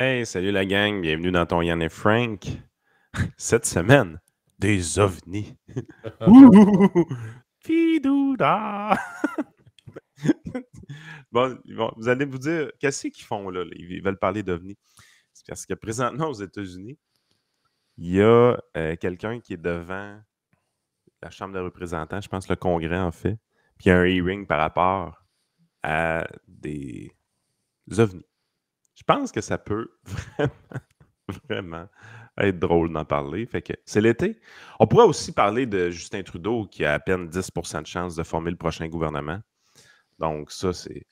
Hey, salut la gang, bienvenue dans ton Yann et Frank. Cette semaine, des ovnis. Ouh! Fidouda! Bon, vous allez vous dire, qu'est-ce qu'ils font là? Ils veulent parler d'ovnis. C'est parce que présentement aux États-Unis, il y a quelqu'un qui est devant la Chambre des représentants, je pense le Congrès en fait, puis il y a un hearing par rapport à des ovnis. Je pense que ça peut vraiment être drôle d'en parler. Fait que c'est l'été. On pourrait aussi parler de Justin Trudeau qui a à peine 10% de chance de former le prochain gouvernement. Donc ça, c'est...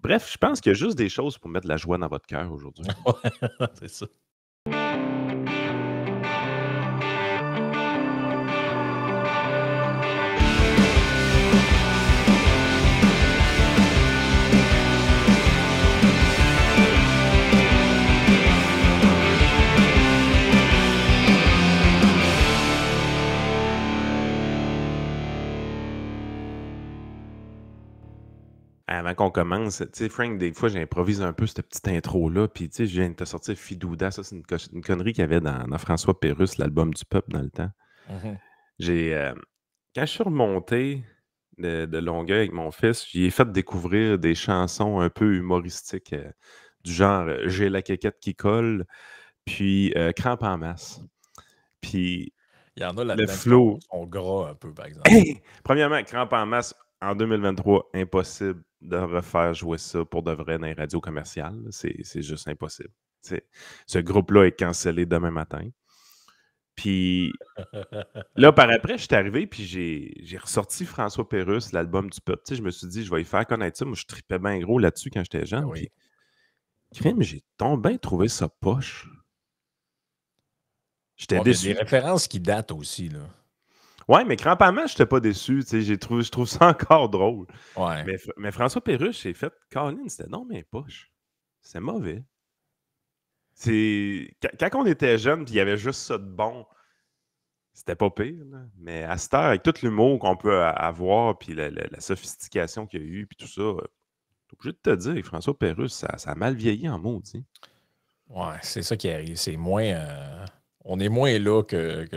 Bref, je pense qu'il y a juste des choses pour mettre de la joie dans votre cœur aujourd'hui. C'est ça. Avant qu'on commence, tu sais, Frank, des fois, j'improvise un peu cette petite intro-là, puis tu sais, je viens de te sortir Fidouda, ça, c'est une connerie qu'il y avait dans François Pérusse, l'album du peuple dans le temps. J'ai... quand je suis remonté de Longueuil avec mon fils, j'y ai fait découvrir des chansons un peu humoristiques, du genre J'ai la quéquette qui colle, puis Crampe en masse. Puis Il y en a le là-dedans qui flow. sont gras un peu, par exemple. Hey! Premièrement, Crampe en masse, en 2023, impossible de refaire jouer ça pour de vrai dans les radios commerciales. C'est juste impossible. Ce groupe-là est cancellé demain matin. Puis là, par après, je suis arrivé, puis j'ai ressorti François Pérusse, l'album du peuple. Tu sais, je me suis dit, je vais y faire connaître ça. Moi, je tripais bien gros là-dessus quand j'étais Ben jeune. oui. Puis, crime, j'ai tombé trouvé ça poche. J'étais Ouais, mais il y a des déçu. références qui datent aussi, là. Ouais, mais crampamment, j'étais pas déçu. Tu sais, je trouve ça encore drôle. Ouais. Mais François Pérusse, j'ai fait, Colin, c'était non, mais poche. C'est mauvais. Quand on était jeune, puis il y avait juste ça de bon. C'était pas pire, là. Mais à cette heure, avec tout l'humour qu'on peut avoir, puis la sophistication qu'il y a eu, puis tout ça, t'es obligé de te dire, François Pérusse, ça a mal vieilli en maudit. Ouais, c'est ça qui arrive. C'est moins. On est moins là que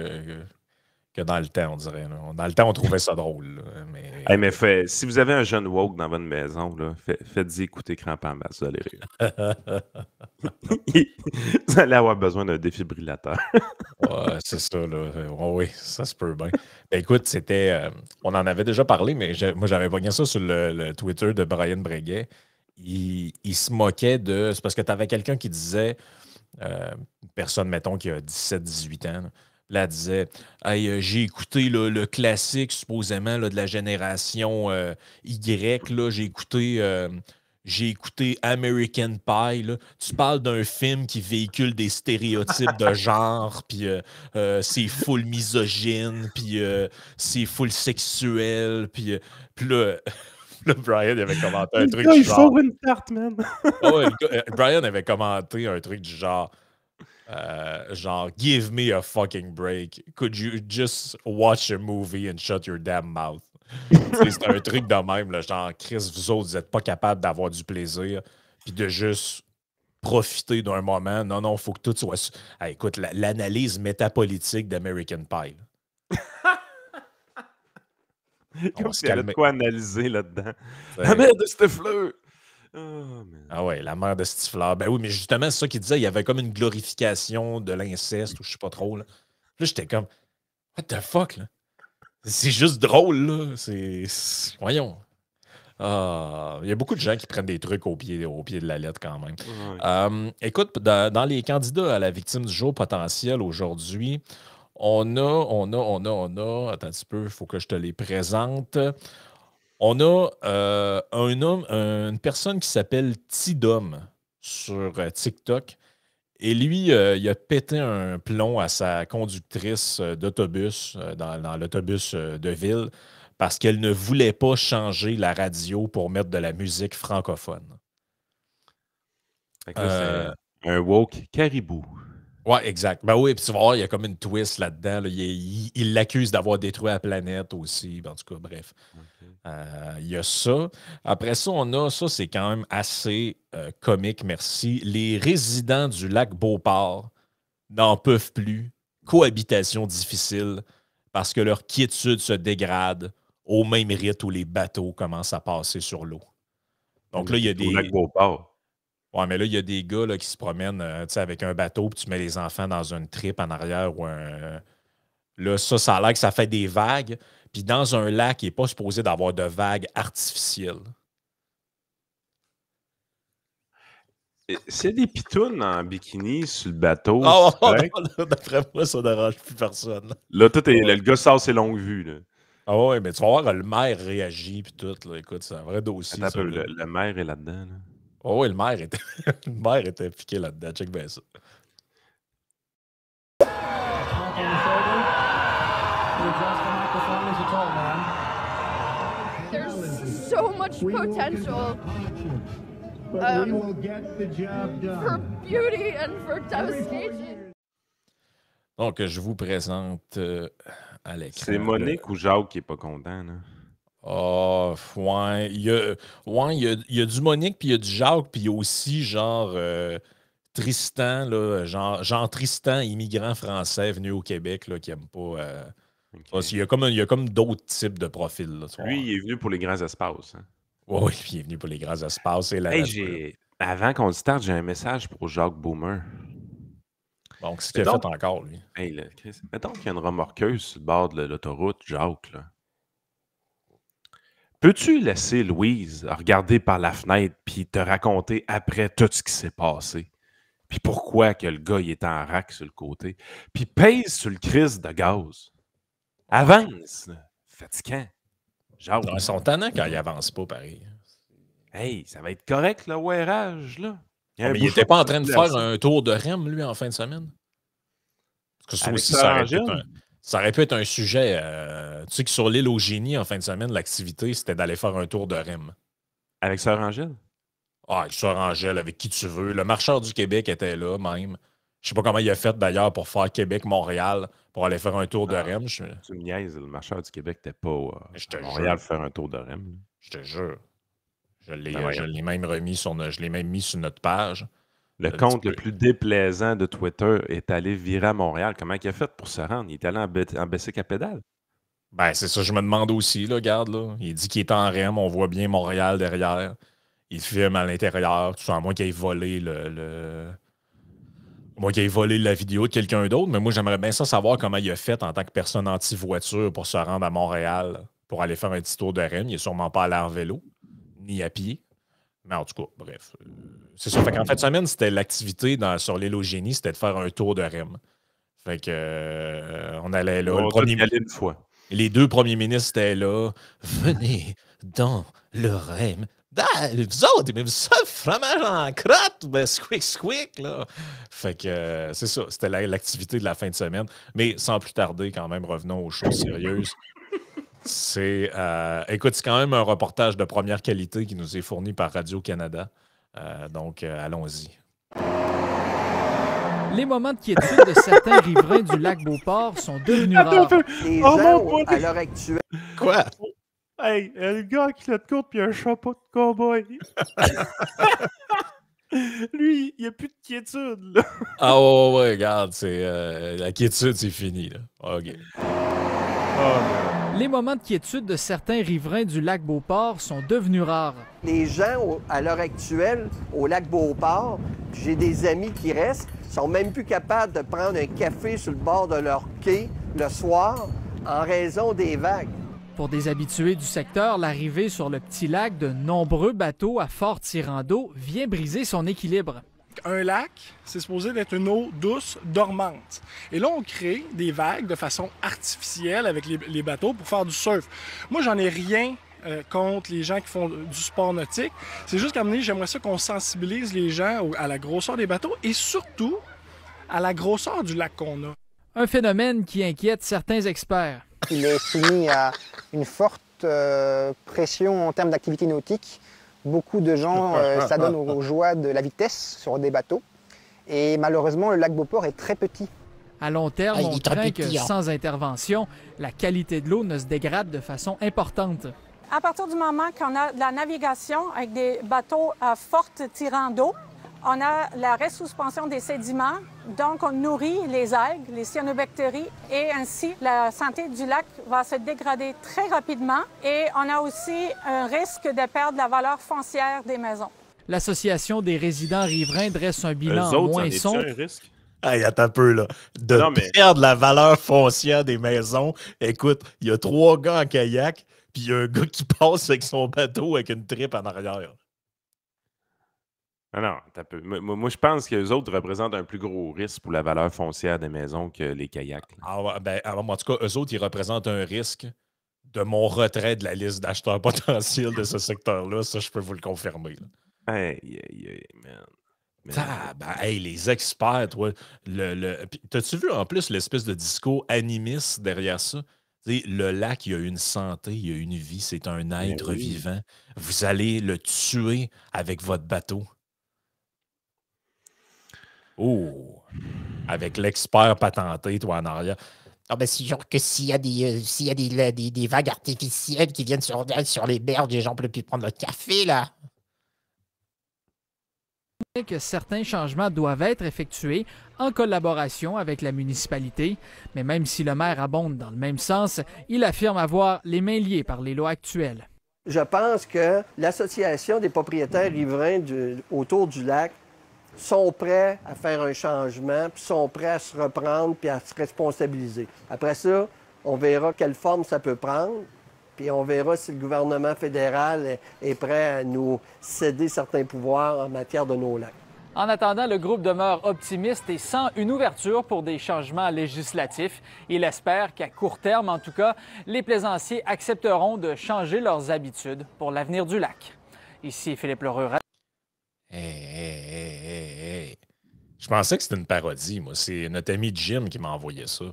dans le temps, on dirait, là. Dans le temps, on trouvait ça drôle, là, Hey, mais... mais si vous avez un jeune woke dans votre maison, là, faites-y écouter Crampe en masse, vous allez rire. Vous allez avoir besoin d'un défibrillateur. Ouais, c'est ça, là. Oui, ça se peut bien. Ben, écoute, on en avait déjà parlé, mais moi, j'avais pogné ça sur le Twitter de Brian Breguet. Il se moquait de. C'est parce que tu avais quelqu'un qui disait, une personne, mettons, qui a 17-18 ans, là, elle disait hey, j'ai écouté là, le classique, supposément, là, de la génération Y. Là, j'ai écouté American Pie. Là. Tu parles d'un film qui véhicule des stéréotypes de genre, puis c'est full misogyne, puis c'est full sexuel, puis là, là, Brian avait commenté un Le truc gars, du il genre. faut une tarte, man. Ah ouais, Brian avait commenté un truc du genre, give me a fucking break. Could you just watch a movie and shut your damn mouth? C'est un truc de même, là, genre, Chris, vous autres, vous n'êtes pas capable d'avoir du plaisir, puis de juste profiter d'un moment. Non, non, il faut que tout soit... Ah, écoute, l'analyse métapolitique d'American Pie. On va Comme se s'il y avait de calmer. quoi analyser là-dedans. La T'sais. merde de cette fleur! Oh, man. Ah ouais, la mère de Stifler. Ben oui, mais justement, c'est ça qu'il disait. Il y avait comme une glorification de l'inceste, ou je sais pas trop. Là j'étais comme, what the fuck, là? C'est juste drôle, là. Voyons. Ah, il y a beaucoup de gens qui prennent des trucs au pied de la lettre quand même. Ouais. Écoute, dans les candidats à la victime du jour potentiel aujourd'hui, on a, attends un petit peu, il faut que je te les présente. On a une personne qui s'appelle Tidom sur TikTok. Et lui, il a pété un plomb à sa conductrice d'autobus dans l'autobus de ville parce qu'elle ne voulait pas changer la radio pour mettre de la musique francophone. Fait que là, c'est Euh, un woke caribou. Ouais, exact. Ben oui, puis tu vas voir, il y a comme une twist là-dedans. Là. Il l'accuse d'avoir détruit la planète aussi. Ben, en tout cas, bref. OK. Il y a ça. Après ça, on a ça, c'est quand même assez comique, merci. Les résidents du lac Beauport n'en peuvent plus. Cohabitation difficile parce que leur quiétude se dégrade au même rythme où les bateaux commencent à passer sur l'eau. Donc Mais là, il y a t'es au lac des. Beauport. Ouais, mais là, il y a des gars là, qui se promènent tu sais, avec un bateau, puis tu mets les enfants dans une trip en arrière ou un. Là, ça a l'air que ça fait des vagues. Puis dans un lac, il n'est pas supposé d'avoir de vagues artificielles. C'est des pitounes en bikini sur le bateau, Ah, c'est oh, correct? non, là, d'après moi, ça ne dérange plus personne. Là, Ouais. le gars sort ses longues vues, là. Ah ouais, mais tu vas voir, le maire réagit, puis tout. Là. Écoute, c'est un vrai dossier, Attends un ça. peu, Là. le maire est là-dedans, là. Oh, ouais, le maire était, le maire était piqué là-dedans. Check bien ça. There's so much potential for beauty and for devastation. Donc, je vous présente à l'écran. C'est Monique ou Jacques qui est pas content, là? Ah, ouais. Il y a du Monique, puis il y a du Jacques, puis il y a aussi genre Tristan, là, genre Tristan, immigrant français venu au Québec, là, qui n'aime pas. OK. Parce qu'il il y a comme d'autres types de profils. Là, tu vois. Lui, il est venu pour les grands espaces, hein? Ouais, oui, lui, il est venu pour les grands espaces et la Hey, nature. avant qu'on le starte, j'ai un message pour Jacques Boomer. Donc, ce qu'il a fait encore, lui. Hey, là, Chris, mettons qu'il y a une remorqueuse sur le bord de l'autoroute, Jacques, là. Peux-tu laisser Louise regarder par la fenêtre puis te raconter après tout ce qui s'est passé? Puis pourquoi que le gars, il est en rack sur le côté? Puis pèse sur le crise de gaz. Avance! Là. Fatigant. Jacques. Ils sont tannants quand ils avancent pas, pareil. Hey, ça va être correct, le wearage, là. Il y a un Mais il bouchon n'était pas en de train de faire circulation. un tour de REM, lui, en fin de semaine? Parce que ça Avec aussi, Sœur Angèle? ça aurait pu être un sujet. Tu sais que sur l'île au génie, en fin de semaine, l'activité, c'était d'aller faire un tour de REM. Avec Sœur Angèle? Ah, avec Sœur Angèle, avec qui tu veux. Le marcheur du Québec était là, même. Je sais pas comment il a fait, d'ailleurs, pour faire Québec-Montréal, pour aller faire un tour de REM. Tu me niaises, le marcheur du Québec n'était pas Je à te Montréal jure. faire un tour de REM. Je te jure. Je Ben voyons. l'ai même remis je l'ai même mis sur notre page. Le Tu compte le peux- plus déplaisant de Twitter est allé virer à Montréal. Comment il a fait pour se rendre? Il est allé en bicycle à pédale. Ben, c'est ça, je me demande aussi, là, regarde, là. Il dit qu'il est en REM, on voit bien Montréal derrière. Il filme à l'intérieur, tout ça, à moins qu'il ait volé à moins qu'il ait volé la vidéo de quelqu'un d'autre. Mais moi, j'aimerais bien ça savoir comment il a fait en tant que personne anti-voiture pour se rendre à Montréal pour aller faire un petit tour de REM. Il n'est sûrement pas allé en vélo, ni à pied. Mais en tout cas, bref. C'est ça. Fait qu'en fin de semaine, c'était l'activité sur l'île au génie, c'était de faire un tour de REM. Fait que on allait là. On va tous y aller une fois. Les deux premiers ministres étaient là. Venez dans le REM. Vous autres, mais vous ça, le fromage en crotte, ben squick, squick, là. Fait que c'est ça, c'était l'activité de la fin de semaine. Mais sans plus tarder, quand même, revenons aux choses sérieuses. Écoute, c'est quand même un reportage de première qualité qui nous est fourni par Radio-Canada. Donc, allons-y. Les moments de quiétude de certains riverains du lac Beauport sont devenus rares. Les Oh, gens, mon à l'heure actuelle, Quoi? Hey, le gars qui l'a de courte puis un chapeau de cowboy. Lui, il n'y a plus de quiétude, là. Ah ouais, regarde, la quiétude, c'est fini, là. OK. Les moments de quiétude de certains riverains du lac Beauport sont devenus rares. les gens, à l'heure actuelle, au lac Beauport, j'ai des amis qui restent, sont même plus capables de prendre un café sur le bord de leur quai le soir en raison des vagues. Pour des habitués du secteur, l'arrivée sur le petit lac de nombreux bateaux à fort tirant d'eau vient briser son équilibre. Un lac, c'est supposé d'être une eau douce, dormante. Et là, on crée des vagues de façon artificielle avec les bateaux pour faire du surf. Moi, j'en ai rien contre les gens qui font du sport nautique. C'est juste qu'à un moment donné, j'aimerais ça qu'on sensibilise les gens à la grosseur des bateaux et surtout à la grosseur du lac qu'on a. Un phénomène qui inquiète certains experts. Il est soumis à une forte pression en termes d'activité nautique. Beaucoup de gens s'adonnent aux joies de la vitesse sur des bateaux. Et malheureusement, le lac Beauport est très petit. À long terme, il on est très craint que petit, hein. sans intervention, la qualité de l'eau ne se dégrade de façon importante. À partir du moment qu'on a de la navigation avec des bateaux à forte tirant d'eau, on a la resuspension des sédiments, donc on nourrit les algues, les cyanobactéries, et ainsi la santé du lac va se dégrader très rapidement. Et on a aussi un risque de perdre la valeur foncière des maisons. L'Association des résidents riverains dresse un bilan Eux autres, moins c'en est-tu sombre. un risque? Hey, attends un peu, là. De Non, mais- perdre la valeur foncière des maisons. Écoute, il y a 3 gars en kayak, puis il y a un gars qui passe avec son bateau avec une tripe en arrière. Ah non, attends un peu. Moi, je pense que les autres représentent un plus gros risque pour la valeur foncière des maisons que les kayaks. Là. Ah, ouais, ben, alors, en tout cas, eux autres, ils représentent un risque de mon retrait de la liste d'acheteurs potentiels de ce secteur-là. Ça, je peux vous le confirmer. Là. Hey, man. Hey, les experts, toi. T'as-tu vu en plus l'espèce de discours animiste derrière ça? T'sais, le lac, il a une santé, il a une vie, c'est un être oui. vivant. Vous allez le tuer avec votre bateau. Oh! Avec l'expert patenté, toi, en arrière. Ah ben, c'est sûr que s'il y a des vagues artificielles qui viennent sur les berges, les gens ne peuvent plus prendre le café, là. Que certains changements doivent être effectués en collaboration avec la municipalité. Mais même si le maire abonde dans le même sens, il affirme avoir les mains liées par les lois actuelles. Je pense que l'Association des propriétaires riverains autour du lac sont prêts à faire un changement, puis sont prêts à se reprendre, puis à se responsabiliser. Après ça, on verra quelle forme ça peut prendre, puis on verra si le gouvernement fédéral est prêt à nous céder certains pouvoirs en matière de nos lacs. En attendant, le groupe demeure optimiste et sent une ouverture pour des changements législatifs. Il espère qu'à court terme, en tout cas, les plaisanciers accepteront de changer leurs habitudes pour l'avenir du lac. Ici Philippe Lheureux. Hey. Je pensais que c'était une parodie, moi. C'est notre ami Jim qui m'a envoyé ça.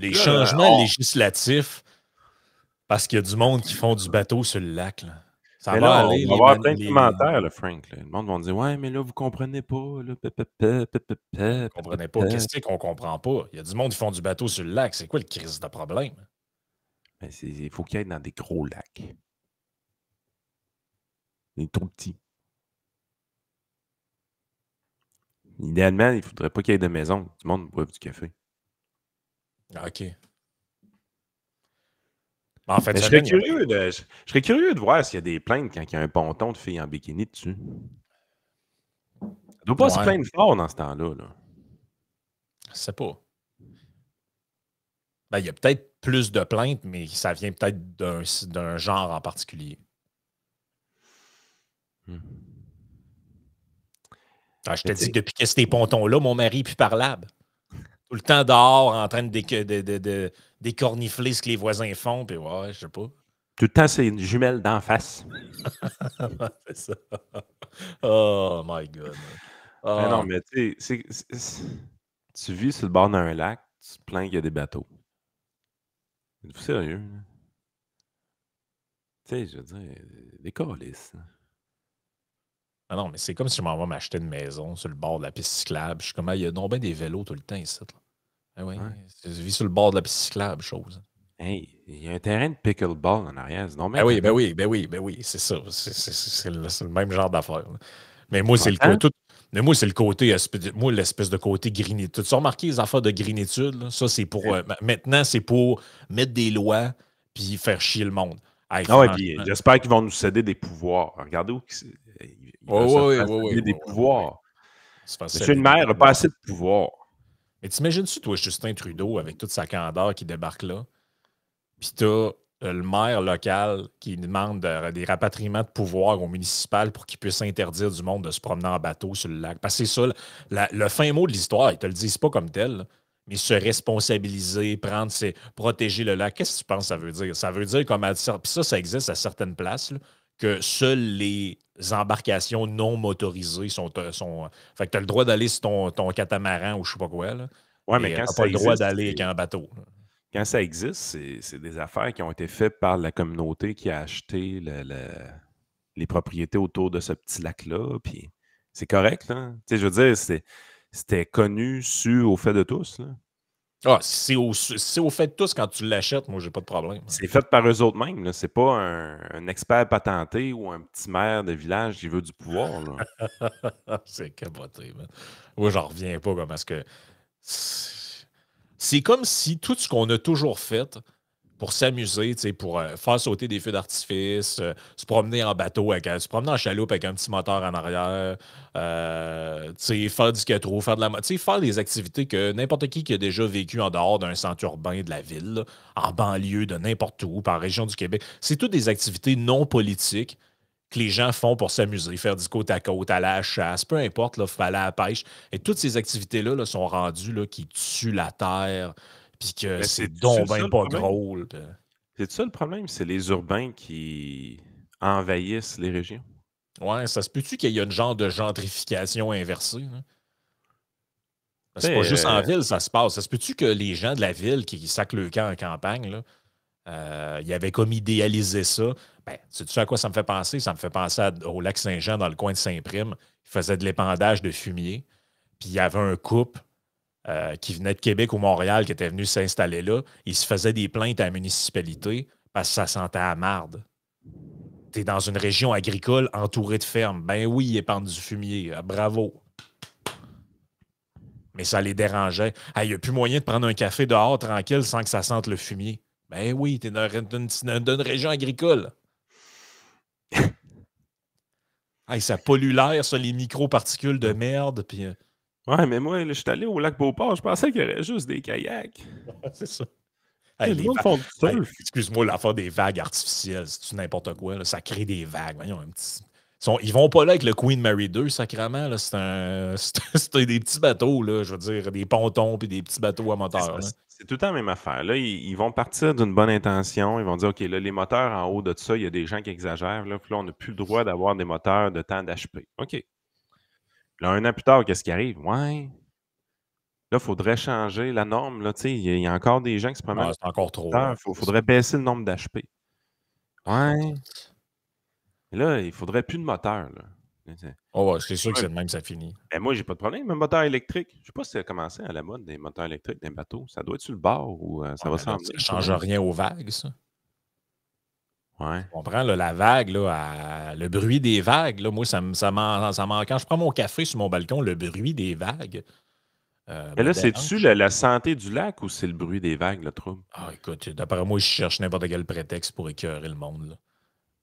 Les changements législatifs, parce qu'il y a du monde qui font du bateau sur le lac. Là. Ça mais va là, aller. on va avoir plein de commentaires, là, Frank. Là. Le monde va dire « Ouais, mais là, vous comprenez pas. » Vous comprenez pas. Qu'est-ce qu'on comprend pas? Il y a du monde qui font du bateau sur le lac. C'est quoi le crise de problème? Ben, il faut qu'il y ait dans des gros lacs. Il est trop petit. Idéalement, il ne faudrait pas qu'il y ait de maison. Tout le monde boive du café. OK. En fait, je serais curieux de voir s'il y a des plaintes quand il y a un ponton de filles en bikini dessus. Ça ne doit pas se plaindre fort dans ce temps-là. Là. Je sais pas. Ben, il y a peut-être plus de plaintes, mais ça vient peut-être d'un genre en particulier. Je te dis que depuis que ces pontons-là, mon mari est plus parlable. Tout le temps dehors, en train de décornifler ce que les voisins font, puis ouais, je sais pas. Tout le temps, c'est une jumelle d'en face. C'est ça. Oh my God. Oh. Mais non, mais tu sais, tu vis sur le bord d'un lac, tu te plains qu'il y a des bateaux. Êtes-vous sérieux? Tu sais, je veux dire, des câlisses. Ah non, mais c'est comme si je m'en vais m'acheter une maison sur le bord de la piste cyclable. Je suis comme, il y a non bien des vélos tout le temps ici. Là. Ah oui, je vis sur le bord de la piste cyclable, chose. Hey, il y a un terrain de pickleball en arrière. Non, ben oui, c'est ça. C'est le même genre d'affaire. Mais moi, c'est le côté. Moi, l'espèce de côté grinitude. Tu as remarqué les affaires de grinitude? Là? Ça, c'est pour. Maintenant, c'est pour mettre des lois puis faire chier le monde. Hey, puis j'espère qu'ils vont nous céder des pouvoirs. Regardez où ils vont des pouvoirs. Monsieur le maire n'a pas assez de pouvoir. Mais t'imagines-tu, toi, Justin Trudeau, avec toute sa candeur qui débarque là, puis t'as le maire local qui demande des rapatriements de pouvoir au municipal pour qu'il puisse interdire du monde de se promener en bateau sur le lac. Parce que c'est ça, le fin mot de l'histoire, ils te le disent pas comme tel, là, mais se responsabiliser, protéger le lac. Qu'est-ce que tu penses que ça veut dire? Ça veut dire puis ça existe à certaines places, là, que seules les embarcations non motorisées sont fait que tu as le droit d'aller sur ton catamaran ou je sais pas quoi. Là, mais quand tu n'as pas le droit d'aller avec un bateau. Là. Quand ça existe, c'est des affaires qui ont été faites par la communauté qui a acheté les propriétés autour de ce petit lac-là. Puis c'est correct, là. Tu sais, je veux dire, c'était connu, su, au fait de tous, là. Ah, si c'est au fait de tous quand tu l'achètes, moi, j'ai pas de problème. C'est fait par eux autres mêmes, là. C'est pas un expert patenté ou un petit maire de village qui veut du pouvoir, là. C'est capoté, man. Moi, j'en reviens pas comme est-ce que. C'est comme si tout ce qu'on a toujours fait pour s'amuser, tu sais, pour faire sauter des feux d'artifice, se promener en bateau, se promener en chaloupe avec un petit moteur en arrière, tu sais, faire du skate-row, faire de la tu sais, faire des activités que n'importe qui a déjà vécu en dehors d'un centre urbain de la ville, là, en banlieue, de n'importe où, par région du Québec. C'est toutes des activités non politiques que les gens font pour s'amuser, faire du côte à côte, aller à la chasse, peu importe, là, aller à la pêche. Et toutes ces activités-là là, sont rendues là, qui tuent la terre, puis que Mais c'est c'est donc ça bien le pas problème. drôle. C'est ça le problème, c'est les urbains qui envahissent les régions. Ouais, ça se peut-tu qu'il y ait une genre de gentrification inversée? Là? C'est pas Tu sais, juste en ville, ça se passe. Ça se peut-tu que les gens de la ville qui sacrent le camp en campagne, là, ils avaient comme idéalisé ça? Ben, sais-tu à quoi ça me fait penser? Ça me fait penser au lac Saint-Jean, dans le coin de Saint-Prime. Ils faisaient de l'épandage de fumier. Puis il y avait un couple qui venait de Québec ou Montréal qui était venu s'installer là. Ils se faisaient des plaintes à la municipalité parce que ça sentait à marde. T'es dans une région agricole entourée de fermes. Ben oui, ils épandent du fumier. Bravo. Mais ça les dérangeait. Il n'y a plus moyen de prendre un café dehors tranquille sans que ça sente le fumier. Ben oui, t'es dans une région agricole. Ça pollue l'air, ça, les micro-particules de merde. Puis, ouais, mais moi, là, je suis allé au lac Beauport, je pensais qu'il y aurait juste des kayaks. c'est ça. Les gens font du surf. Excuse-moi, l'affaire des vagues artificielles, c'est n'importe quoi. Là, ça crée des vagues. Voyons, ils vont pas là avec le Queen Mary 2, sacrément. Là, c'est des petits bateaux, là, je veux dire, des pontons puis des petits bateaux à moteur. C'est tout le temps la même affaire. Là, ils vont partir d'une bonne intention. Ils vont dire, OK, là, les moteurs en haut de ça, il y a des gens qui exagèrent. Là, puis là, on n'a plus le droit d'avoir des moteurs de temps d'HP. OK. Là, un an plus tard, qu'est-ce qui arrive? Ouais. Là, il faudrait changer la norme. Là, il y a encore des gens qui se promènent. C'est encore trop. Il faudrait baisser le nombre d'HP. Ouais. Et là, il ne faudrait plus de moteur. Là. Oh, ouais, c'est sûr que c'est le même, ça finit. Ben moi, j'ai pas de problème. Un moteur électrique. Je ne sais pas si ça a commencé à la mode des moteurs électriques d'un bateau. Ça doit être sur le bord ou ça va s'en venir. Ça ne change rien aux vagues, ça. Ouais. Tu comprends, là, la vague, là, le bruit des vagues, là, moi, quand je prends mon café sur mon balcon, le bruit des vagues. Mais là, c'est-tu la santé du lac ou c'est le bruit des vagues, le trouble? Ah, écoute, d'après moi, je cherche n'importe quel prétexte pour écœurer le monde. Là.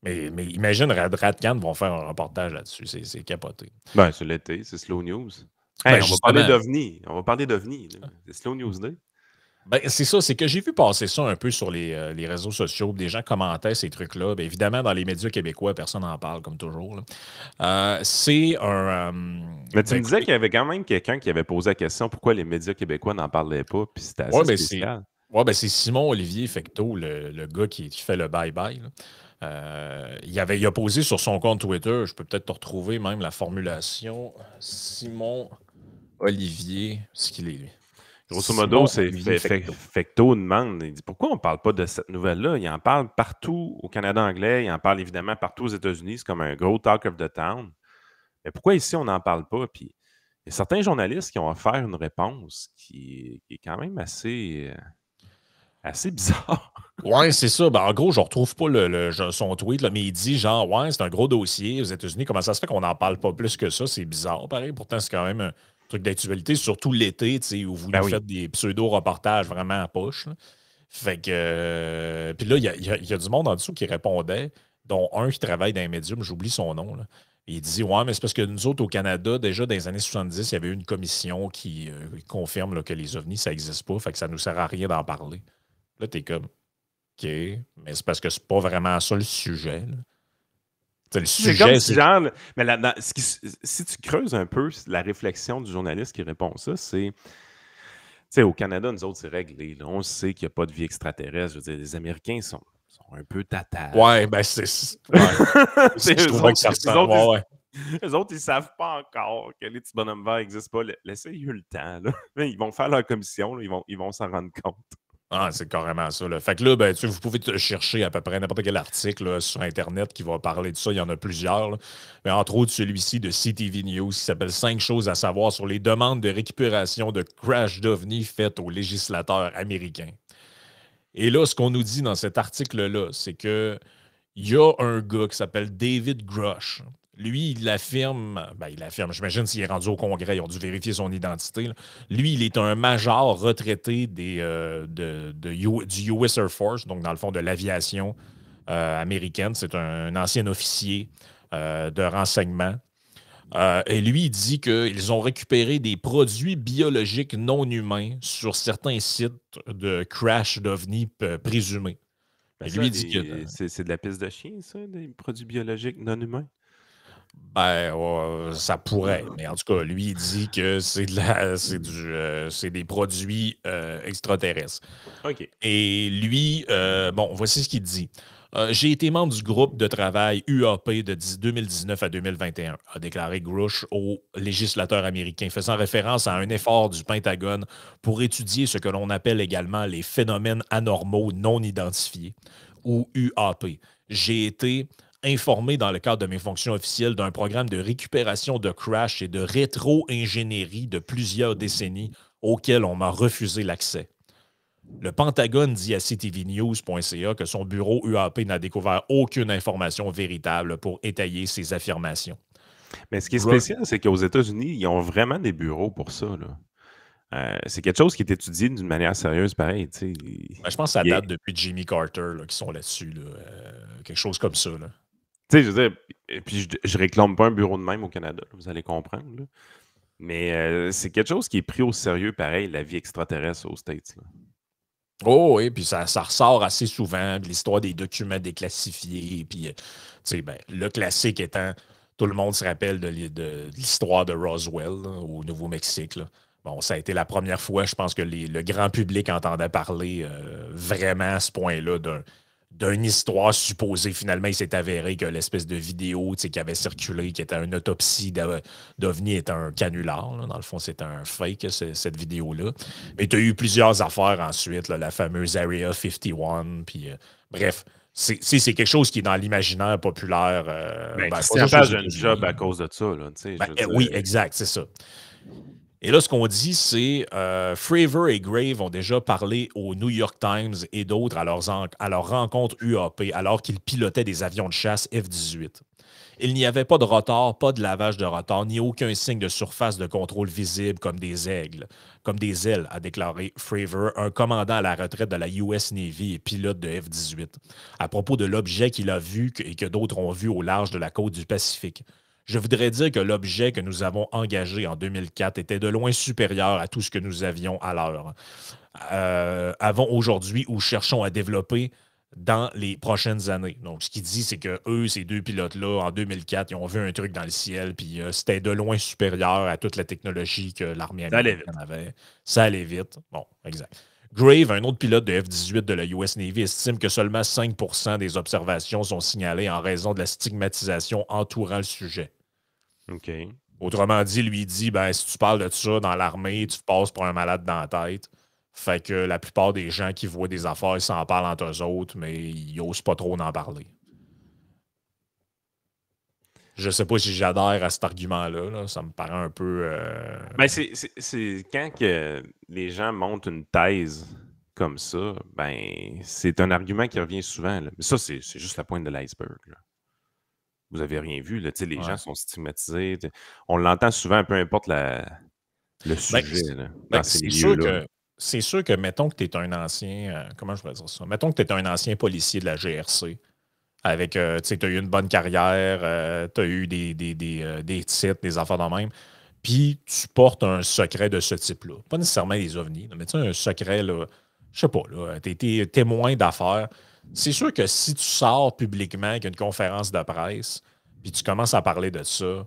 Mais imagine, Radcan vont faire un reportage là-dessus. C'est capoté. Ben, c'est l'été, c'est Slow News. Ben, on va parler d'OVNI. On va parler d'OVNI. C'est Slow News Day. Ben, c'est ça, c'est que j'ai vu passer ça un peu sur les réseaux sociaux. Des gens commentaient ces trucs-là. Ben, évidemment, dans les médias québécois, personne n'en parle, comme toujours. C'est un... Mais tu me disais qu'il y avait quand même quelqu'un qui avait posé la question pourquoi les médias québécois n'en parlaient pas, puis c'était assez spécial. C'est Simon-Olivier Fecteau, le gars qui fait le bye-bye. Il a posé sur son compte Twitter, je peux peut-être te retrouver même la formulation. Simon-Olivier, ce qu'il est, lui. Grosso modo, c'est Fecteau demande, il dit pourquoi on ne parle pas de cette nouvelle-là? Il en parle partout au Canada anglais, il en parle évidemment partout aux États-Unis, c'est comme un gros talk of the town. Mais pourquoi ici on n'en parle pas? Puis il y a certains journalistes qui ont offert une réponse qui est quand même assez bizarre. Ouais, c'est ça. Ben, en gros, je ne retrouve pas son tweet, là, mais il dit genre, ouais, c'est un gros dossier aux États-Unis. Comment ça se fait qu'on n'en parle pas plus que ça? C'est bizarre, pareil. Pourtant, c'est quand même un truc d'actualité, surtout l'été, où vous nous faites des pseudo-reportages vraiment à poche. Là. Fait que. Puis là, il y a du monde en dessous qui répondait, dont un qui travaille dans les médias, mais j'oublie son nom. Là. Il dit, ouais, mais c'est parce que nous autres, au Canada, déjà dans les années 70, il y avait eu une commission qui confirme là, que les ovnis, ça n'existe pas. Fait que ça ne nous sert à rien d'en parler. Là, t'es comme, OK, mais c'est parce que c'est pas vraiment ça le sujet. Le sujet, c'est comme si genre, mais si tu creuses un peu la réflexion du journaliste qui répond ça, c'est, tu sais, au Canada, nous autres, c'est réglé. Là. On sait qu'il n'y a pas de vie extraterrestre. Je veux dire, les Américains sont un peu tatables. Ouais, ben c'est... Ouais. Je trouvais que ça ressemble. Les autres, ils ne savent pas encore que les petits bonhommes verts n'existent pas. Laissez-eux le temps. Là. Ils vont faire leur commission, là, ils vont s'en rendre compte. Ah, c'est carrément ça. Là. Fait que là, ben, vous pouvez chercher à peu près n'importe quel article là, sur Internet qui va parler de ça. Il y en a plusieurs. Là. Mais entre autres, celui-ci de CTV News qui s'appelle 5 choses à savoir sur les demandes de récupération de crash d'OVNI faites aux législateurs américains. Et là, ce qu'on nous dit dans cet article-là, c'est que il y a un gars qui s'appelle David Grush. Lui, il affirme, j'imagine s'il est rendu au Congrès, ils ont dû vérifier son identité. Là. Lui, il est un major retraité du US Air Force, donc dans le fond de l'aviation américaine. C'est un ancien officier de renseignement. Et lui, il dit qu'ils ont récupéré des produits biologiques non humains sur certains sites de crash d'OVNI présumés. Lui, il dit que c'est de la pisse de chien, ça, des produits biologiques non humains? Ben, ça pourrait. Mais en tout cas, lui, il dit que c'est des produits extraterrestres. OK. Et lui, voici ce qu'il dit. J'ai été membre du groupe de travail UAP de 2019 à 2021, a déclaré Grush au législateur américain, faisant référence à un effort du Pentagone pour étudier ce que l'on appelle également les phénomènes anormaux non identifiés, ou UAP. J'ai été informé dans le cadre de mes fonctions officielles d'un programme de récupération de crash et de rétro-ingénierie de plusieurs décennies auquel on m'a refusé l'accès. Le Pentagone dit à ctvnews.ca que son bureau UAP n'a découvert aucune information véritable pour étayer ses affirmations. Mais ce qui est spécial, c'est qu'aux États-Unis, ils ont vraiment des bureaux pour ça. C'est quelque chose qui est étudié d'une manière sérieuse, pareil. Ben, je pense que ça date depuis Jimmy Carter qui sont là-dessus. Quelque chose comme ça. Là. Je veux dire, et puis je réclame pas un bureau de même au Canada, vous allez comprendre. Là. Mais c'est quelque chose qui est pris au sérieux, pareil, la vie extraterrestre aux States. Là. Oh oui, puis ça ressort assez souvent, l'histoire des documents déclassifiés, puis le classique étant, tout le monde se rappelle de l'histoire de Roswell là, au Nouveau-Mexique. Là. Bon, ça a été la première fois, je pense que le grand public entendait parler vraiment à ce point-là d'une histoire supposée. Finalement, il s'est avéré que l'espèce de vidéo qui avait circulé, qui était une autopsie d'OVNI, était un canular. Là. Dans le fond, c'était un fake, cette vidéo-là. Mais tu as eu plusieurs affaires ensuite, là, la fameuse Area 51. Puis, bref, c'est quelque chose qui est dans l'imaginaire populaire. Ça passe un job à cause de ça. Là, oui, exact, c'est ça. Et là, ce qu'on dit, c'est Fravor et Grave ont déjà parlé au New York Times et d'autres à leur rencontre UAP alors qu'ils pilotaient des avions de chasse F-18. Il n'y avait pas de rotor, pas de lavage de rotor, ni aucun signe de surface de contrôle visible comme des ailes, a déclaré Fravor, un commandant à la retraite de la US Navy et pilote de F-18, à propos de l'objet qu'il a vu et que d'autres ont vu au large de la côte du Pacifique. Je voudrais dire que l'objet que nous avons engagé en 2004 était de loin supérieur à tout ce que nous avions alors. Avons aujourd'hui ou cherchons à développer dans les prochaines années. Donc, ce qu'il dit, c'est que eux, ces deux pilotes-là, en 2004, ils ont vu un truc dans le ciel, puis c'était de loin supérieur à toute la technologie que l'armée américaine avait. Ça allait vite. Bon, exact. Grave, un autre pilote de F-18 de la US Navy, estime que seulement 5% des observations sont signalées en raison de la stigmatisation entourant le sujet. OK. Autrement dit, lui dit, si tu parles de ça dans l'armée, tu te passes pour un malade dans la tête. Fait que la plupart des gens qui voient des affaires, ils s'en parlent entre eux autres, mais ils n'osent pas trop en parler. Je sais pas si j'adhère à cet argument-là. Là. Ça me paraît un peu... c'est quand que les gens montent une thèse comme ça, c'est un argument qui revient souvent. Là. Mais ça, c'est juste la pointe de l'iceberg. Là. Vous avez rien vu. Là. Les gens sont stigmatisés. On l'entend souvent, peu importe le sujet. C'est sûr que, mettons que tu es un ancien... comment je pourrais dire ça? Mettons que tu es un ancien policier de la GRC. Avec, tu as eu une bonne carrière, tu as eu des titres, des affaires de même. Puis tu portes un secret de ce type-là. Pas nécessairement les ovnis, mais tu as un secret, là, je sais pas, tu as été témoin d'affaires. C'est sûr que si tu sors publiquement avec une conférence de presse, puis tu commences à parler de ça,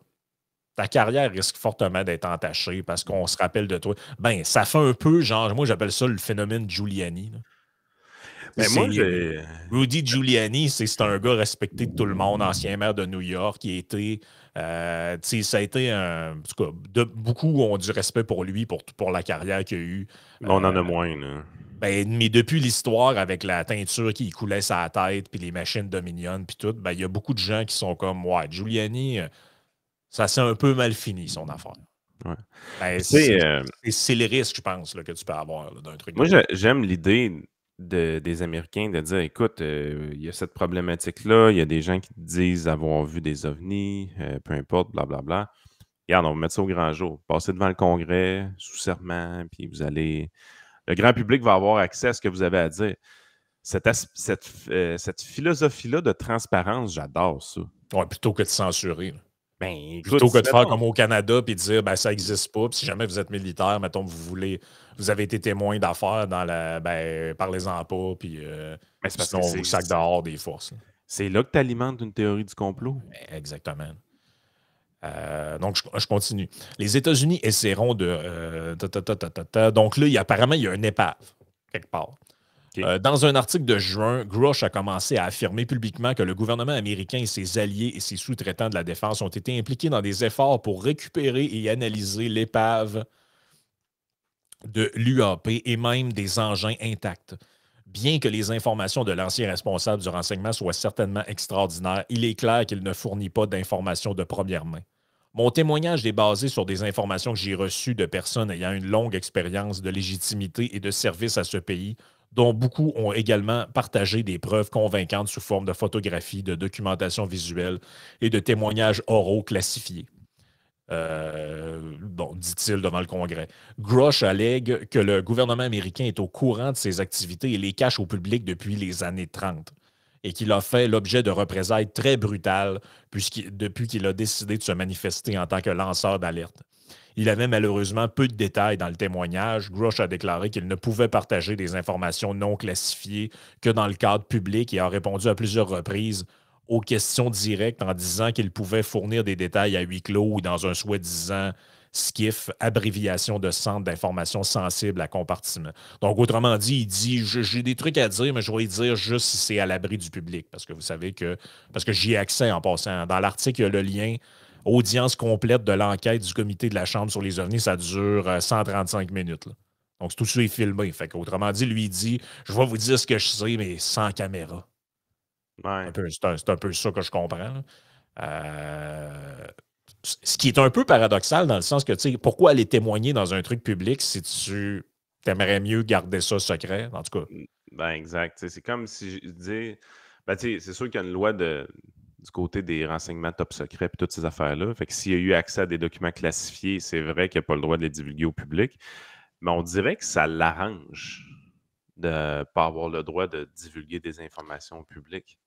ta carrière risque fortement d'être entachée parce qu'on se rappelle de toi. Ça fait un peu, genre, moi j'appelle ça le phénomène Giuliani. Là. Rudy Giuliani, c'est un gars respecté de tout le monde, ancien maire de New York, qui a été, ça a été en tout cas, beaucoup ont du respect pour lui, pour la carrière qu'il a eue. On en a moins. Là. Ben, mais depuis l'histoire avec la teinture qui coulait sa tête, puis les machines Dominion, puis tout, ben, il y a beaucoup de gens qui sont comme, ouais, Giuliani, ça s'est un peu mal fini, son affaire. Ouais. Ben, Tu sais, c'est le risque, je pense, là, que tu peux avoir là, d'un truc. moi, j'aime l'idée des Américains de dire, écoute, il y a cette problématique-là, il y a des gens qui disent avoir vu des ovnis, peu importe, blablabla. Regarde, on va mettre ça au grand jour. Passez devant le Congrès, sous serment, puis vous allez... Le grand public va avoir accès à ce que vous avez à dire. Cette philosophie-là de transparence, j'adore ça. Ouais, plutôt que de censurer. Là. Ben, écoute, plutôt que de faire comme au Canada puis de dire ben ça n'existe pas. Puis si jamais vous êtes militaire, mettons, vous avez été témoin d'affaires dans la. Ben, parlez-en pas, puis sinon on vous sac dehors des forces. Là. C'est là que tu alimentes une théorie du complot. Exactement. Donc, je continue. Les États-Unis essaieront de... Donc là, apparemment, il y a un épave, quelque part. Okay. Dans un article de juin, Grush a commencé à affirmer publiquement que le gouvernement américain et ses alliés et ses sous-traitants de la défense ont été impliqués dans des efforts pour récupérer et analyser l'épave de l'UAP et même des engins intacts. Bien que les informations de l'ancien responsable du renseignement soient certainement extraordinaires, il est clair qu'il ne fournit pas d'informations de première main. Mon témoignage est basé sur des informations que j'ai reçues de personnes ayant une longue expérience de légitimité et de service à ce pays, dont beaucoup ont également partagé des preuves convaincantes sous forme de photographies, de documentation visuelle et de témoignages oraux classifiés. Dit-il devant le Congrès. Grush allègue que le gouvernement américain est au courant de ses activités et les cache au public depuis les années 30 et qu'il a fait l'objet de représailles très brutales depuis qu'il a décidé de se manifester en tant que lanceur d'alerte. Il avait malheureusement peu de détails dans le témoignage. Grush a déclaré qu'il ne pouvait partager des informations non classifiées que dans le cadre public et a répondu à plusieurs reprises aux questions directes en disant qu'il pouvait fournir des détails à huis clos ou dans un soi-disant SCIF, abréviation de Centre d'information sensible à compartiment. Donc, autrement dit, il dit « J'ai des trucs à dire, mais je vais y dire juste si c'est à l'abri du public. » Parce que vous savez que... Parce que j'y ai accès en passant. Dans l'article, il y a le lien « Audience complète de l'enquête du comité de la Chambre sur les ovnis ». Ça dure 135 minutes. Là. Donc, tout ça est filmé. Fait qu'autrement dit, lui, il dit « Je vais vous dire ce que je sais, mais sans caméra. » Ouais. C'est un peu ça que je comprends. Ce qui est un peu paradoxal dans le sens que, tu sais, pourquoi aller témoigner dans un truc public si tu aimerais mieux garder ça secret, en tout cas? Ben, exact. C'est comme si je dis... Ben, c'est sûr qu'il y a une loi du côté des renseignements top secrets et toutes ces affaires-là. Fait que s'il y a eu accès à des documents classifiés, c'est vrai qu'il n'y a pas le droit de les divulguer au public. Mais on dirait que ça l'arrange de ne pas avoir le droit de divulguer des informations au public.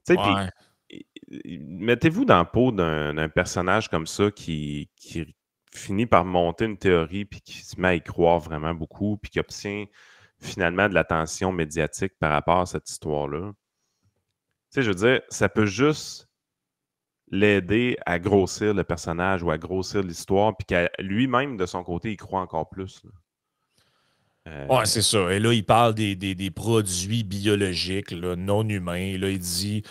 Tu sais, Ouais. puis mettez-vous dans la peau d'un personnage comme ça qui finit par monter une théorie puis qui se met à y croire vraiment beaucoup puis qui obtient finalement de l'attention médiatique par rapport à cette histoire-là. Tu sais, je veux dire, ça peut juste l'aider à grossir le personnage ou à grossir l'histoire puis qu'à lui-même, de son côté, il croit encore plus. Là. Oui, c'est ça. Et là, il parle des produits biologiques là, non humains. Et là, il dit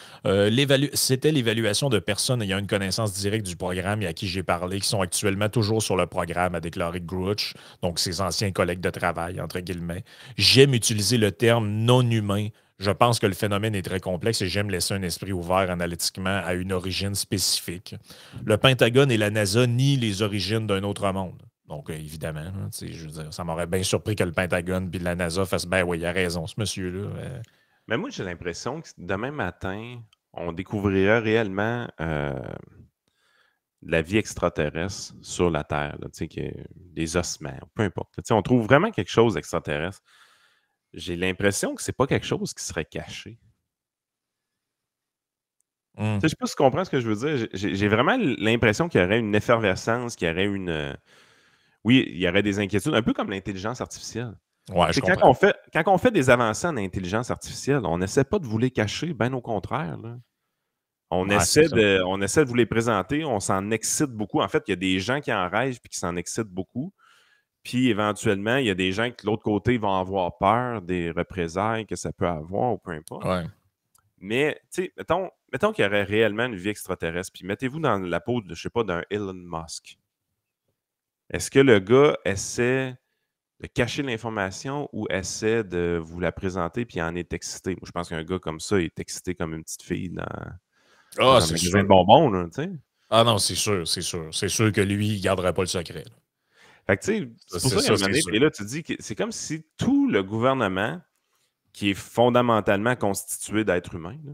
c'était l'évaluation de personnes ayant une connaissance directe du programme et à qui j'ai parlé, qui sont actuellement toujours sur le programme, a déclaré Grush, donc ses anciens collègues de travail, entre guillemets. J'aime utiliser le terme non humain. Je pense que le phénomène est très complexe et j'aime laisser un esprit ouvert analytiquement à une origine spécifique. Le Pentagone et la NASA nient les origines d'un autre monde. Donc, évidemment, hein, je veux dire, ça m'aurait bien surpris que le Pentagone et la NASA fassent « Ben oui, il a raison, ce monsieur-là. » Mais moi, j'ai l'impression que demain matin, on découvrirait réellement de la vie extraterrestre sur la Terre, là, des ossements, peu importe. Là, on trouve vraiment quelque chose d'extraterrestre. J'ai l'impression que c'est pas quelque chose qui serait caché. Je ne sais pas si tu comprends ce que je veux dire. J'ai vraiment l'impression qu'il y aurait une effervescence, qu'il y aurait une... Oui, il y aurait des inquiétudes, un peu comme l'intelligence artificielle. Ouais, je comprends. Quand on fait des avancées en intelligence artificielle, on n'essaie pas de vous les cacher, bien au contraire. Là. On essaie de vous les présenter, on s'en excite beaucoup. En fait, il y a des gens qui en rêvent et qui s'en excitent beaucoup. Puis, éventuellement, il y a des gens qui, de l'autre côté, vont avoir peur des représailles que ça peut avoir ou peu importe. Ouais. Mais, tu sais, mettons qu'il y aurait réellement une vie extraterrestre, puis mettez-vous dans la peau, je sais pas, d'un Elon Musk. Est-ce que le gars essaie de cacher l'information ou essaie de vous la présenter puis en est excité. Moi, je pense qu'un gars comme ça est excité comme une petite fille dans un c'est magasin sûr. de bonbons, là, tu sais. Ah non, c'est sûr. C'est sûr que lui, il garderait pas le secret. Là. Fait que, tu sais, c'est pour ça qu'à un moment donné, puis là, tu dis que c'est comme si tout le gouvernement, qui est fondamentalement constitué d'êtres humains, là,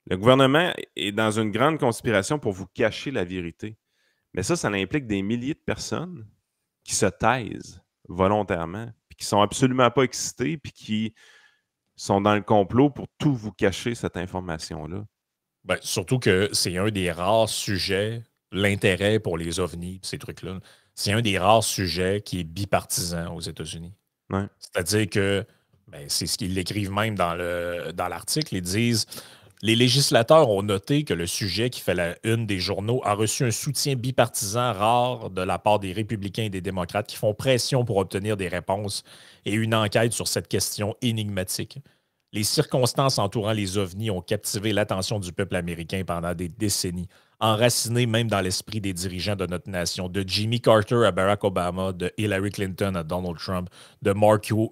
le gouvernement est dans une grande conspiration pour vous cacher la vérité. Mais ça implique des milliers de personnes qui se taisent volontairement, puis qui sont absolument pas excités, puis qui sont dans le complot pour tout vous cacher, cette information-là. Ben, surtout que c'est un des rares sujets, l'intérêt pour les ovnis, ces trucs-là, c'est un des rares sujets qui est bipartisan aux États-Unis. Ouais. C'est-à-dire que, c'est ce qu'ils l'écrivent même dans l'article, ils disent « Les législateurs ont noté que le sujet qui fait la une des journaux a reçu un soutien bipartisan rare de la part des républicains et des démocrates qui font pression pour obtenir des réponses et une enquête sur cette question énigmatique. Les circonstances entourant les ovnis ont captivé l'attention du peuple américain pendant des décennies, enraciné même dans l'esprit des dirigeants de notre nation, de Jimmy Carter à Barack Obama, de Hillary Clinton à Donald Trump, de Marco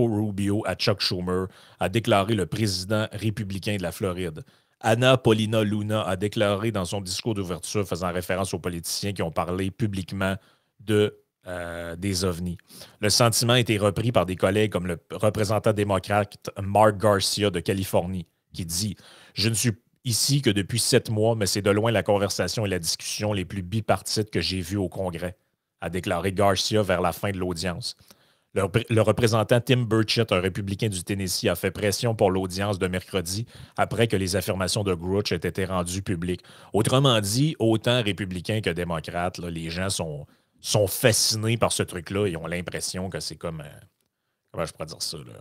Rubio à Chuck Schumer, a déclaré le président républicain de la Floride. Anna Paulina Luna a déclaré dans son discours d'ouverture, faisant référence aux politiciens qui ont parlé publiquement des ovnis. Le sentiment a été repris par des collègues comme le représentant démocrate Mark Garcia de Californie, qui dit « Je ne suis ici que depuis 7 mois, mais c'est de loin la conversation et la discussion les plus bipartites que j'ai vues au Congrès », a déclaré Garcia vers la fin de l'audience. Le représentant Tim Burchett, un républicain du Tennessee, a fait pression pour l'audience de mercredi après que les affirmations de Grouch aient été rendues publiques. Autrement dit, autant républicains que démocrates, là, les gens sont fascinés par ce truc-là et ont l'impression que c'est comme... comment je pourrais dire ça? Là?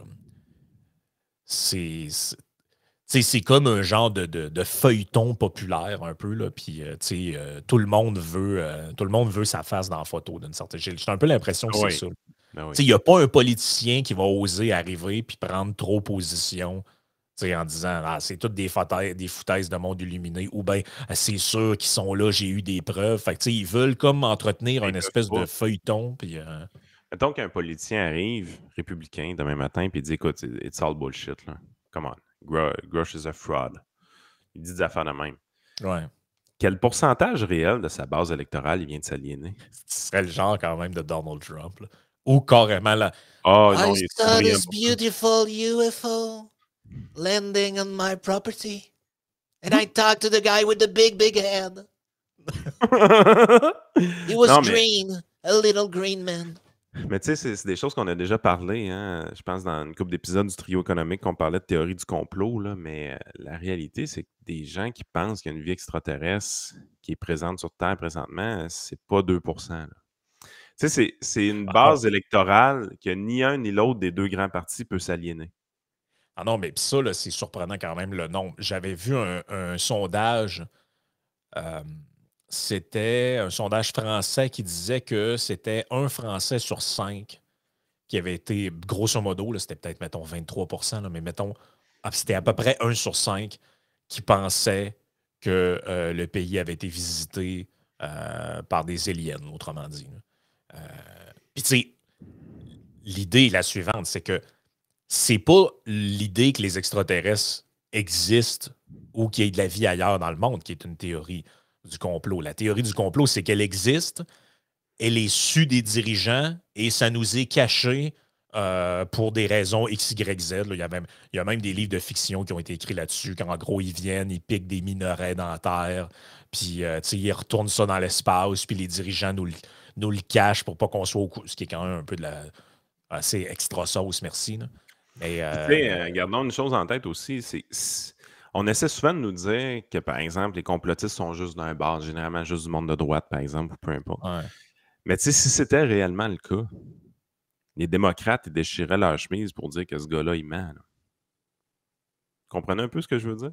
C'est comme un genre de feuilleton populaire un peu, là, puis tout le monde veut sa face dans la photo d'une certaine... J'ai un peu l'impression que c'est ça. Il n'y a pas un politicien qui va oser arriver puis prendre trop position en disant « c'est toutes des foutaises de monde illuminé » ou bien « c'est sûr qu'ils sont là, j'ai eu des preuves ». Fait que, ils veulent comme entretenir une espèce de feuilleton. Puis, mettons qu'un politicien arrive, républicain, demain matin, puis il dit « Écoute, it's all bullshit. Là. Come on. Grouch is a fraud. » Il dit des affaires de même. Ouais. Quel pourcentage réel de sa base électorale il vient de s'aliéner? Ce serait le genre quand même de Donald Trump. Là. Ou carrément là. Oh, non, I saw this beautiful UFO landing on my property. And I talked to the guy with the big head. He was green, a little green man. Mais tu sais, c'est des choses qu'on a déjà parlé, hein? Je pense dans une couple d'épisodes du trio économique qu'on parlait de théorie du complot, là, mais la réalité, c'est que des gens qui pensent qu'il y a une vie extraterrestre qui est présente sur Terre présentement, c'est pas 2%. Tu sais, c'est une base électorale que ni un ni l'autre des deux grands partis peut s'aliéner. Ah non, mais ça, là, c'est surprenant quand même le nombre. J'avais vu un sondage, c'était un sondage français qui disait que c'était 1 Français sur 5 qui avait été, grosso modo, c'était peut-être, mettons, 23%, là, mais mettons, c'était à peu près 1 sur 5 qui pensait que le pays avait été visité par des aliens, autrement dit. Puis, tu sais, l'idée est la suivante, c'est que c'est pas l'idée que les extraterrestres existent ou qu'il y ait de la vie ailleurs dans le monde qui est une théorie du complot. La théorie du complot, c'est qu'elle existe, elle est sue des dirigeants et ça nous est caché pour des raisons X, Y, Z. Là, il y a même des livres de fiction qui ont été écrits là-dessus, qu'en gros, ils viennent, ils piquent des minerais dans la terre, puis ils retournent ça dans l'espace, puis les dirigeants nous le cachent pour pas qu'on soit au coup, ce qui est quand même un peu de la assez extra sauce, merci. Là. Mais, gardons une chose en tête aussi, on essaie souvent de nous dire que, par exemple, les complotistes sont juste d'un bord, généralement juste du monde de droite, par exemple, ou peu importe. Ouais. Mais tu sais, si c'était réellement le cas, les démocrates, ils déchiraient leur chemise pour dire que ce gars-là, il ment. Là. Comprenez un peu ce que je veux dire?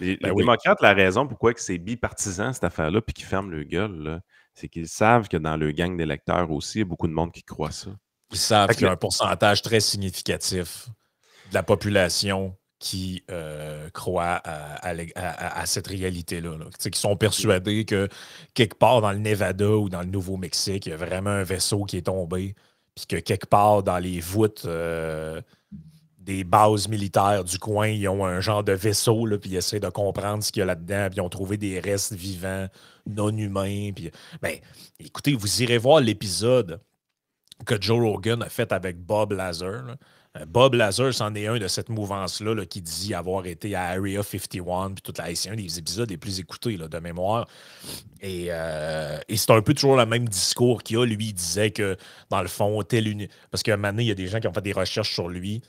Les démocrates, la raison pourquoi c'est bipartisan, cette affaire-là, puis qu'ils ferment le gueule, là, c'est qu'ils savent que dans le gang d'électeurs aussi, il y a beaucoup de monde qui croit ça. Ils savent qu'il y a un pourcentage très significatif de la population qui croient à cette réalité-là. Qui sont persuadés que quelque part dans le Nevada ou dans le Nouveau-Mexique, il y a vraiment un vaisseau qui est tombé puis que quelque part dans les voûtes des bases militaires du coin, ils ont un genre de vaisseau, là, puis ils essaient de comprendre ce qu'il y a là-dedans, puis ils ont trouvé des restes vivants, non humains. Puis, ben, écoutez, vous irez voir l'épisode que Joe Rogan a fait avec Bob Lazar. Là. Bob Lazar, c'en est un de cette mouvance-là là, qui dit avoir été à Area 51, puis toute la c'est un des épisodes les plus écoutés là, de mémoire. Et c'est un peu toujours le même discours qu'il a. Lui, il disait que, dans le fond, parce qu'à un moment donné, il y a des gens qui ont fait des recherches sur lui,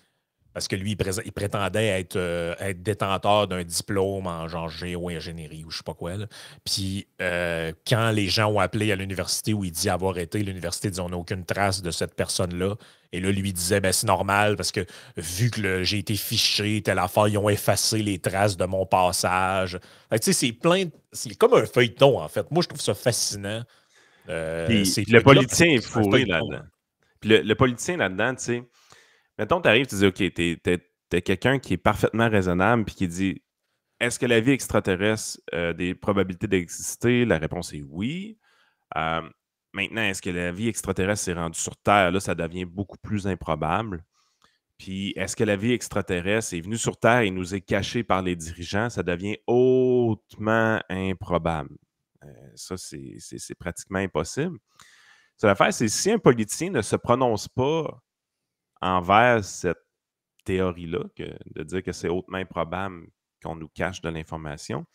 parce que lui, il prétendait être détenteur d'un diplôme en genre géo-ingénierie ou je sais pas quoi. Là. Puis quand les gens ont appelé à l'université où il dit avoir été, l'université dit on n'a aucune trace de cette personne-là. Et là, lui disait ben, c'est normal parce que vu que j'ai été fiché, telle affaire, ils ont effacé les traces de mon passage. Fait que, tu sais, c'est comme un feuilleton, en fait. Moi, je trouve ça fascinant. Puis, le politicien est fourré là-dedans. Puis le politicien là-dedans, tu sais. Mettons, tu arrives, tu dis, OK, t'es quelqu'un qui est parfaitement raisonnable puis qui dit, est-ce que la vie extraterrestre a des probabilités d'exister? La réponse est oui. Maintenant, est-ce que la vie extraterrestre s'est rendue sur Terre? Là, ça devient beaucoup plus improbable. Puis, est-ce que la vie extraterrestre est venue sur Terre et nous est cachée par les dirigeants? Ça devient hautement improbable. Ça, c'est pratiquement impossible. Ce qu'il va faire, c'est si un politicien ne se prononce pas envers cette théorie-là, de dire que c'est hautement improbable qu'on nous cache de l'information,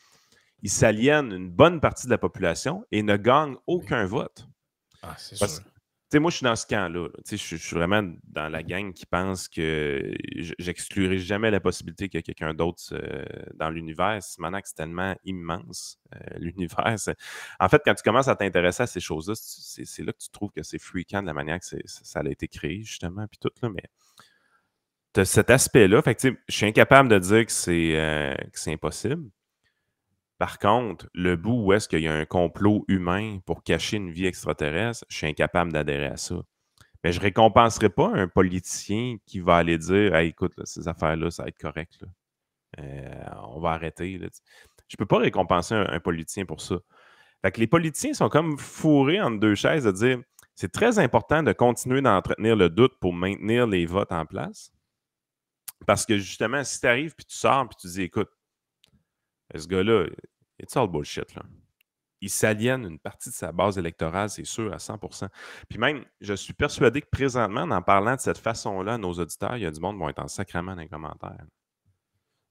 il s'aliène une bonne partie de la population et ne gagne aucun vote. Ah, c'est sûr. Moi, je suis dans ce camp-là. Je suis vraiment dans la gang qui pense que j'exclurai jamais la possibilité qu'il y ait quelqu'un d'autre dans l'univers. Maintenant que c'est tellement immense, l'univers. En fait, quand tu commences à t'intéresser à ces choses-là, c'est là que tu trouves que c'est freakant de la manière que ça a été créé, justement, puis tout, là, mais tu as cet aspect-là. Fait que, je suis incapable de dire que c'est impossible. Par contre, le bout où est-ce qu'il y a un complot humain pour cacher une vie extraterrestre, je suis incapable d'adhérer à ça. Mais je ne récompenserai pas un politicien qui va aller dire hey, écoute, là, ces affaires-là, ça va être correct. Là. On va arrêter. Là. Je ne peux pas récompenser un politicien pour ça. Fait que les politiciens sont comme fourrés entre deux chaises de dire c'est très important de continuer d'entretenir le doute pour maintenir les votes en place. Parce que justement, si tu arrives puis tu sors puis tu dis écoute, ce gars-là, it's all bullshit. Là. Il s'aliène une partie de sa base électorale, c'est sûr, à 100%. Puis même, je suis persuadé que présentement, en parlant de cette façon-là à nos auditeurs, il y a du monde qui vont être en sacrament dans les commentaires.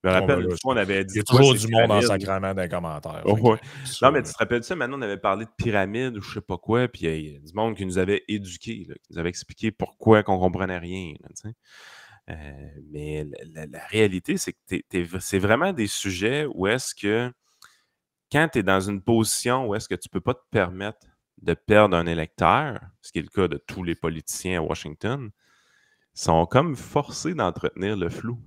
Je me rappelle, une fois, on avait dit... Il y a toujours du monde en sacrament dans les commentaires. Oh, ouais. Non, mais tu te rappelles ça, maintenant, on avait parlé de pyramide ou je sais pas quoi, puis il y a du monde qui nous avait éduqués, là, qui nous avait expliqué pourquoi qu'on comprenait rien. Là, mais la réalité, c'est que c'est vraiment des sujets où est-ce que quand tu es dans une position où est-ce que tu ne peux pas te permettre de perdre un électeur, ce qui est le cas de tous les politiciens à Washington, sont comme forcés d'entretenir le flou.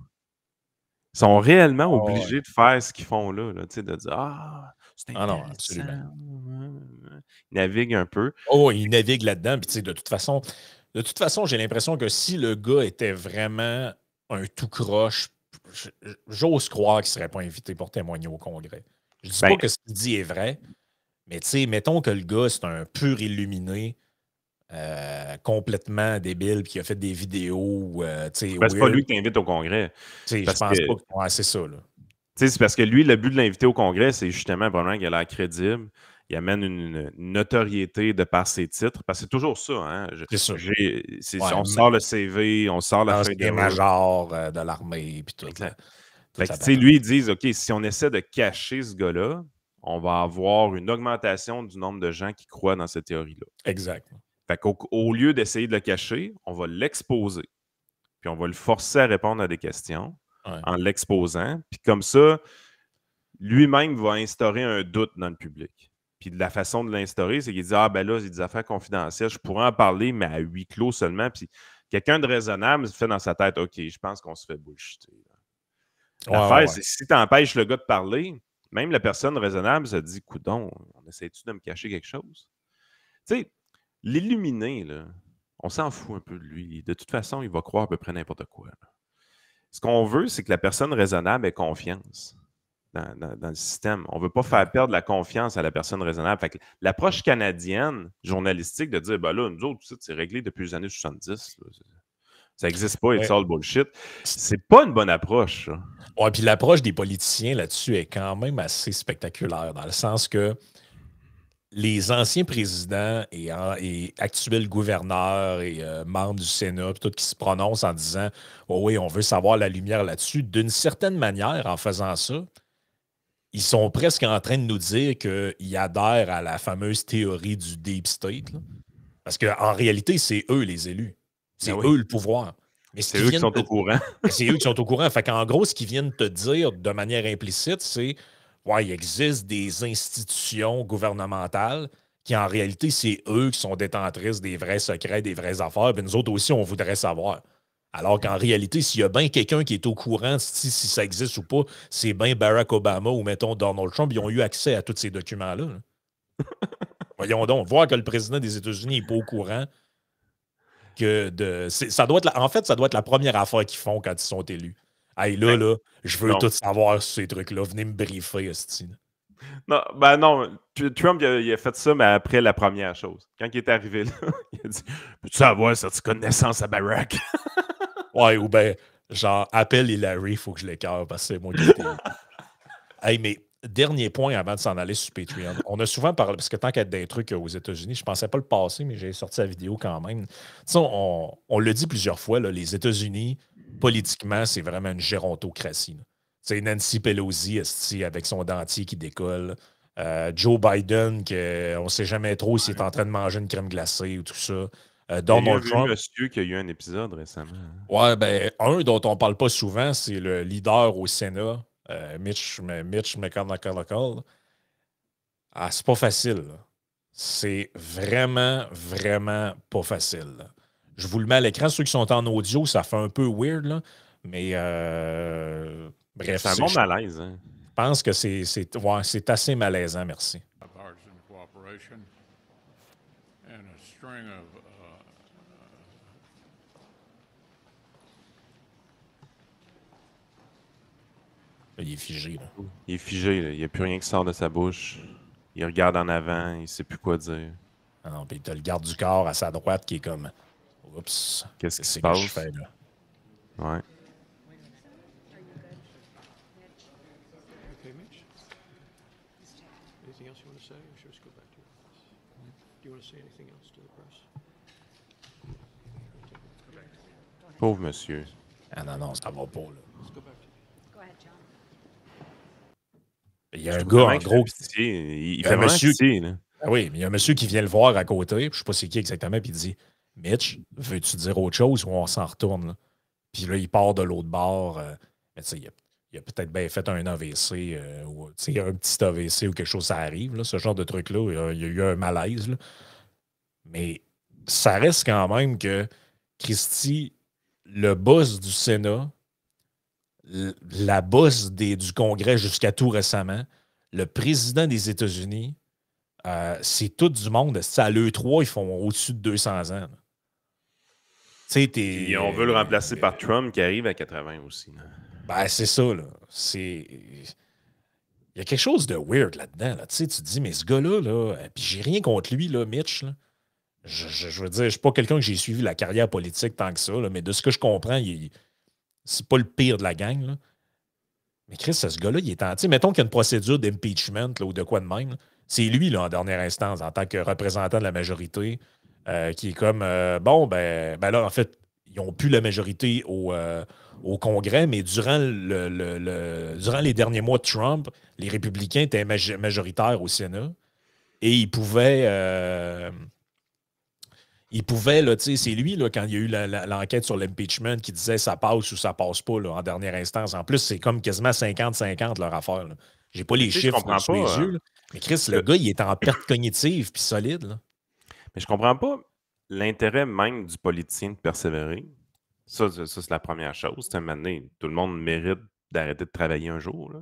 Ils sont réellement obligés de faire ce qu'ils font là de dire « Ah, c'est intéressant. » non, absolument. Ils naviguent un peu. Oh, ils naviguent là-dedans. Puis de toute façon, j'ai l'impression que si le gars était vraiment un tout croche, j'ose croire qu'il ne serait pas invité pour témoigner au Congrès. Je ne dis pas que ce qu'il dit est vrai, mais mettons que le gars, c'est un pur illuminé, complètement débile, puis qui a fait des vidéos. C'est pas lui qui t'invite au Congrès. Je pense pas que. Ouais, c'est ça. C'est parce que lui, le but de l'inviter au Congrès, c'est justement probablement qu'il a l'air crédible. Il amène une notoriété de par ses titres. Parce que c'est toujours ça. Hein? C'est ça. On sort le CV, on sort la feuille de major de l'armée, puis tout. Exact. Lui, ils disent, OK, si on essaie de cacher ce gars-là, on va avoir une augmentation du nombre de gens qui croient dans cette théorie-là. Exact. Fait qu'au lieu d'essayer de le cacher, on va l'exposer. Puis on va le forcer à répondre à des questions en l'exposant. Puis comme ça, lui-même va instaurer un doute dans le public. Puis de la façon de l'instaurer, c'est qu'il dit ah, ben là, c'est des affaires confidentielles, je pourrais en parler, mais à huis clos seulement. Puis quelqu'un de raisonnable fait dans sa tête OK, je pense qu'on se fait bullshiter. L'affaire, c'est si tu empêches le gars de parler, même la personne raisonnable se dit coudon, on essaie-tu de me cacher quelque chose? Tu sais, l'illuminé, là, on s'en fout un peu de lui. De toute façon, il va croire à peu près n'importe quoi. Là. Ce qu'on veut, c'est que la personne raisonnable ait confiance dans le système. On ne veut pas faire perdre la confiance à la personne raisonnable. Fait que l'approche canadienne, journalistique, de dire, ben là, nous autres, c'est réglé depuis les années 70. Là. Ça n'existe pas, it's all bullshit. C'est pas une bonne approche. Ouais, puis l'approche des politiciens là-dessus est quand même assez spectaculaire, dans le sens que les anciens présidents et actuels gouverneurs et membres du Sénat, puis tout qui se prononcent en disant oh oui, on veut savoir la lumière là-dessus, d'une certaine manière, en faisant ça, ils sont presque en train de nous dire qu'ils adhèrent à la fameuse théorie du Deep State. Là. Parce qu'en réalité, c'est eux les élus. C'est eux le pouvoir. Mais c'est eux qui sont au courant. C'est eux qui sont au courant. Fait qu'en gros, ce qu'ils viennent te dire de manière implicite, c'est ouais, il existe des institutions gouvernementales qui, en réalité, c'est eux qui sont détentrices des vrais secrets, des vraies affaires. Puis nous autres aussi, on voudrait savoir. Alors qu'en réalité, s'il y a bien quelqu'un qui est au courant si ça existe ou pas, c'est bien Barack Obama ou, mettons, Donald Trump. Ils ont eu accès à tous ces documents-là. Voyons donc, voir que le président des États-Unis n'est pas au courant. Ça doit être en fait, ça doit être la première affaire qu'ils font quand ils sont élus. Hey, là, je veux tout savoir sur ces trucs-là. Venez me briefer, esti. Non, ben non. Trump, il a fait ça, mais après la première chose. Quand il est arrivé là, il a dit peux-tu avoir certificat de naissance à Barack? Ouais, ou ben, genre, appelle Hillary, il faut que je l'écœure parce que c'est moi qui étais. Hey, mais dernier point avant de s'en aller sur Patreon. On a souvent parlé, parce que tant qu'il y a des trucs aux États-Unis, je ne pensais pas le passer, mais j'ai sorti la vidéo quand même. On l'a dit plusieurs fois, là, les États-Unis, politiquement, c'est vraiment une gérontocratie. C'est Nancy Pelosi avec son dentier qui décolle. Joe Biden, on ne sait jamais trop s'il est en train de manger une crème glacée ou tout ça. Donald Trump. Il y a un monsieur qui a eu un épisode récemment. Ouais, ben, un dont on ne parle pas souvent, c'est le leader au Sénat, Mitch McConnell. Ah, c'est pas facile. Là. C'est vraiment, vraiment pas facile. Là. Je vous le mets à l'écran. Ceux qui sont en audio, ça fait un peu weird, là. Mais bref. C'est un bon malaise. Hein? Je pense que c'est assez malaisant, merci. Il est figé. Là. Il est figé. Là. Il n'y a plus rien qui sort de sa bouche. Il regarde en avant. Il ne sait plus quoi dire. Ah non, puis tu as le garde du corps à sa droite qui est comme oups. Qu'est-ce qui se passe? Je fais, là? Ouais. Pauvre monsieur. Ah non, ça va pas, là. Il y a un gars, en gros. Il fait vraiment pitié, là. Ah oui, mais il y a un monsieur qui vient le voir à côté, je ne sais pas c'est qui exactement, puis il dit Mitch, veux-tu dire autre chose ou on s'en retourne? Là? Puis là, il part de l'autre bord. Mais tu sais, il a peut-être bien fait un AVC ou un petit AVC ou quelque chose, ça arrive, là, ce genre de truc-là. Il y a eu un malaise. Là. Mais ça reste quand même que Christy, le boss du Sénat, la boss du Congrès jusqu'à tout récemment, le président des États-Unis, c'est tout du monde. À l'E3, ils font au-dessus de 200 ans. Et on veut le remplacer par Trump qui arrive à 80 aussi. Là. Ben, c'est ça. Là. Il y a quelque chose de weird là-dedans. Là. Tu te dis, mais ce gars-là, là, puis j'ai rien contre lui, là, Mitch. Là. Je veux dire, je ne suis pas quelqu'un que j'ai suivi la carrière politique tant que ça, là, mais de ce que je comprends, c'est pas le pire de la gang. Là. Mais Chris, ce gars-là, il est en. Mettons qu'il y a une procédure d'impeachment ou de quoi de même. Là. C'est lui, là, en dernière instance, en tant que représentant de la majorité, qui est comme bon, ben là, en fait, ils n'ont plus la majorité au Congrès, mais durant les derniers mois de Trump, les républicains étaient majoritaires au Sénat et ils pouvaient là, c'est lui, là, quand il y a eu l'enquête sur l'impeachment qui disait ça passe ou ça passe pas là, en dernière instance. En plus, c'est comme quasiment 50-50 leur affaire. Là. J'ai pas les chiffres sous les yeux. Là. Mais Chris, le gars, il est en perte cognitive puis solide. Là. Mais je comprends pas l'intérêt même du politicien de persévérer. Ça c'est la première chose. À un moment donné, tout le monde mérite d'arrêter de travailler un jour. Là.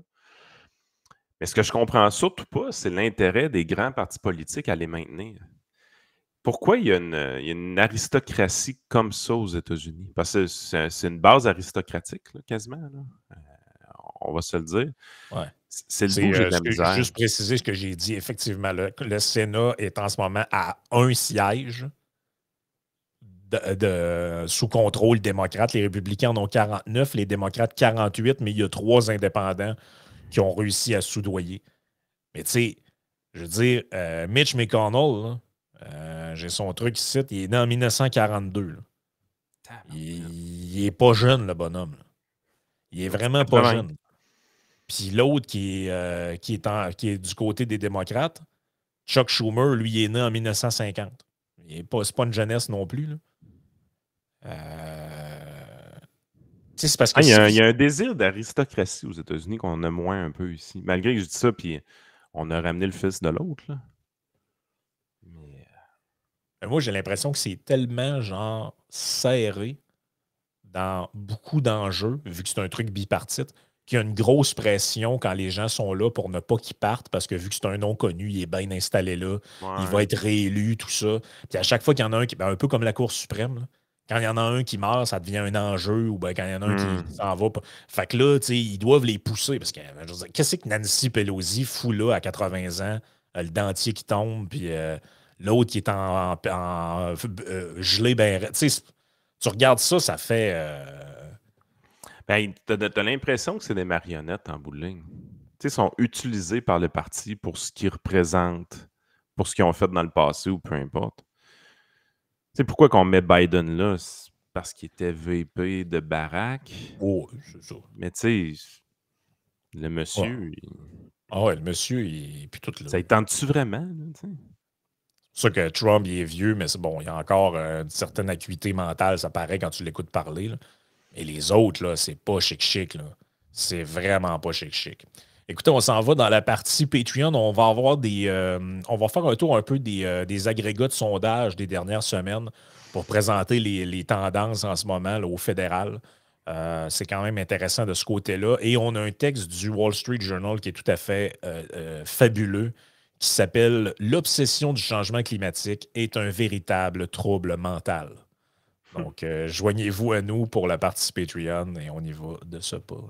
Mais ce que je comprends surtout pas, c'est l'intérêt des grands partis politiques à les maintenir. Pourquoi il y a une aristocratie comme ça aux États-Unis? Parce que c'est une base aristocratique, là, quasiment. Là. on va se le dire. Ouais. C'est le bout que j'ai de la misère. Juste préciser ce que j'ai dit. Effectivement, le Sénat est en ce moment à un siège sous contrôle démocrate. Les républicains en ont 49, les démocrates 48, mais il y a 3 indépendants qui ont réussi à soudoyer. Mais tu sais, je veux dire, Mitch McConnell, j'ai son truc ici, il est né en 1942. Là. Il est pas jeune, le bonhomme. Là. Il est vraiment pas jeune. Puis l'autre qui est du côté des démocrates, Chuck Schumer, lui, il est né en 1950. C'est pas une jeunesse non plus. Là. C'est parce que il y a un désir d'aristocratie aux États-Unis qu'on a moins un peu ici. Malgré que je dis ça, puis on a ramené le fils de l'autre. Là. Mais moi, j'ai l'impression que c'est tellement genre serré dans beaucoup d'enjeux, vu que c'est un truc bipartite, qu'il y a une grosse pression quand les gens sont là pour ne pas qu'ils partent, parce que vu que c'est un nom connu, il est bien installé là, il va être réélu, tout ça. Puis à chaque fois qu'il y en a un qui. Un peu comme la Cour suprême, là. Quand il y en a un qui meurt, ça devient un enjeu, ou bien quand il y en a un qui s'en va. Fait que là, tu sais, ils doivent les pousser, parce que qu'est-ce que Nancy Pelosi fout là à 80 ans, le dentier qui tombe, puis l'autre qui est gelé, ben. Tu sais, tu regardes ça, ça fait. Ben, t'as l'impression que c'est des marionnettes en bout de ligne. Tu sais, ils sont utilisés par le parti pour ce qu'ils représentent, pour ce qu'ils ont fait dans le passé ou peu importe. Tu sais, pourquoi qu'on met Biden là? C'est parce qu'il était VP de Barack. Oh, c'est ça. Mais tu sais, le monsieur. Ouais. Le monsieur, puis tout là. Ça y tente-tu vraiment? Là, c'est pour ça que Trump, il est vieux, mais c'est bon, il y a encore une certaine acuité mentale, ça paraît quand tu l'écoutes parler. Là. Et les autres, là, c'est pas chic-chic. Là. C'est vraiment pas chic-chic. Écoutez, on s'en va dans la partie Patreon. On va avoir on va faire un tour un peu des agrégats de sondage des dernières semaines pour présenter les tendances en ce moment là, au fédéral. C'est quand même intéressant de ce côté-là. Et on a un texte du Wall Street Journal qui est tout à fait fabuleux, qui s'appelle « L'obsession du changement climatique est un véritable trouble mental ». Donc, joignez-vous à nous pour la partie Patreon et on y va de ce pas.